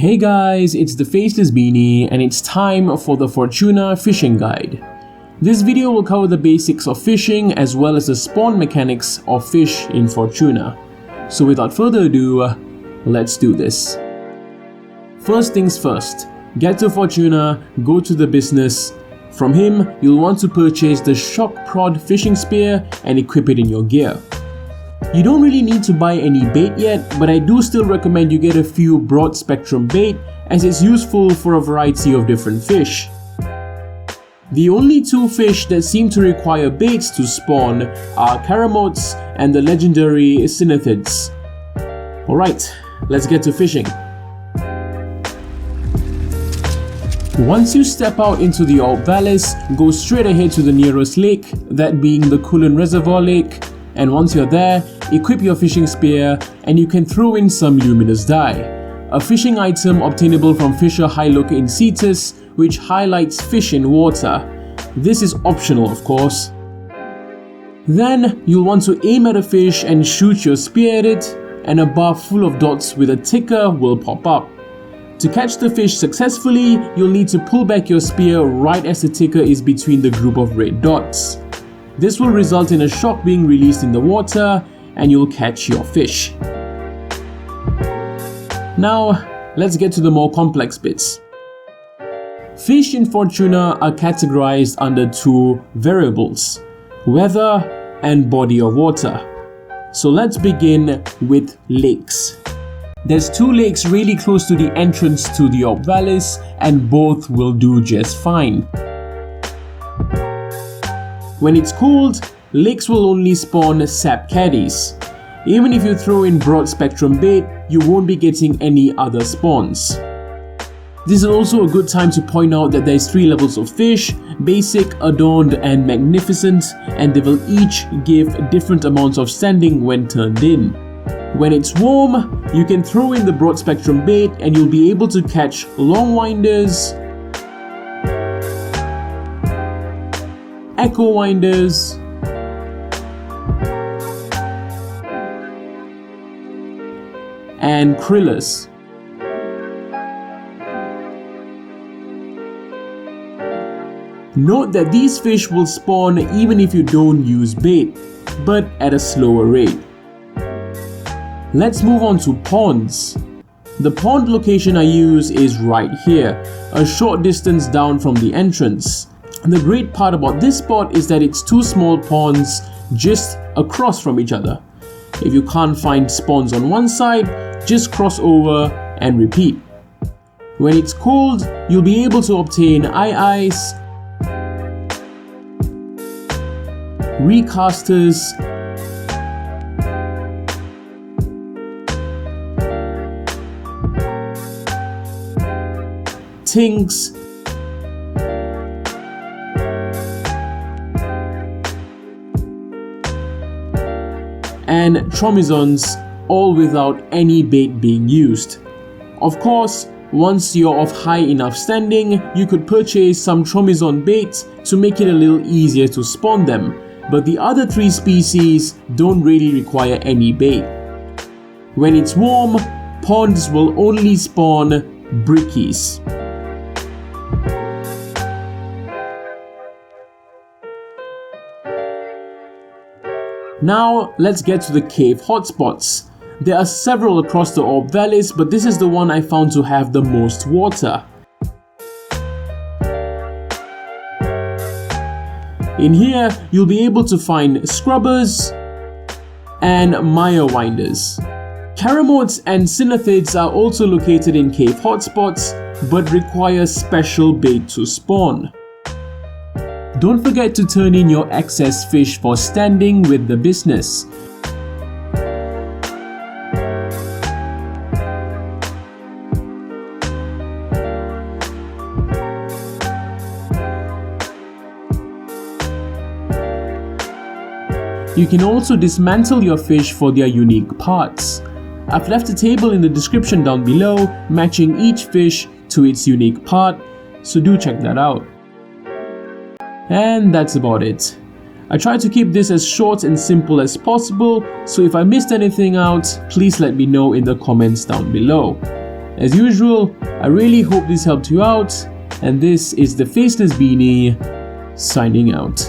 Hey guys, it's the Faceless Beanie and it's time for the Fortuna fishing guide. This video will cover the basics of fishing as well as the spawn mechanics of fish in Fortuna. So without further ado, let's do this. First things first, get to Fortuna, go to the business. From him, you'll want to purchase the Shock Prod fishing spear and equip it in your gear. You don't really need to buy any bait yet, but I do still recommend you get a few broad spectrum bait as it's useful for a variety of different fish. The only two fish that seem to require baits to spawn are Charamotes and the legendary Synathids. Alright, let's get to fishing. Once you step out into the Orb Vallis, go straight ahead to the nearest lake, that being the Coogulant Reservoir Lake. And once you're there, equip your fishing spear and you can throw in some luminous dye, a fishing item obtainable from Fisher Hyloca in Cetus, which highlights fish in water. This is optional, of course. Then you'll want to aim at a fish and shoot your spear at it, and a bar full of dots with a ticker will pop up. To catch the fish successfully, you'll need to pull back your spear right as the ticker is between the group of red dots. This will result in a shock being released in the water and you'll catch your fish. Now, let's get to the more complex bits. Fish in Fortuna are categorized under two variables, weather and body of water. So let's begin with lakes. There's two lakes really close to the entrance to the Orb Vallis and both will do just fine. When it's cold, lakes will only spawn Sapcaddies. Even if you throw in broad spectrum bait, you won't be getting any other spawns. This is also a good time to point out that there's 3 levels of fish: basic, adorned and magnificent, and they will each give different amounts of standing when turned in. When it's warm, you can throw in the broad spectrum bait and you'll be able to catch Longwinders, Echowinders, and Krillers. Note that these fish will spawn even if you don't use bait, but at a slower rate. Let's move on to ponds. The pond location I use is right here, a short distance down from the entrance. The great part about this spot is that it's 2 small ponds just across from each other. If you can't find spawns on one side, just cross over and repeat. When it's cold, you'll be able to obtain ice, Recasters, Tinks, and Tromyzons, all without any bait being used. Of course, once you're of high enough standing, you could purchase some Tromyzon bait to make it a little easier to spawn them, but the other 3 species don't really require any bait. When it's warm, ponds will only spawn Brickies. Now, let's get to the cave hotspots. There are several across the Orb Vallis, but this is the one I found to have the most water. In here, you'll be able to find Scrubbers and Mirewinders. Charamotes and Synathids are also located in cave hotspots, but require special bait to spawn. Don't forget to turn in your excess fish for standing with the business. You can also dismantle your fish for their unique parts. I've left a table in the description down below matching each fish to its unique part, so do check that out. And that's about it. I tried to keep this as short and simple as possible, so if I missed anything out, please let me know in the comments down below. As usual, I really hope this helped you out, and this is the Faceless Beanie signing out.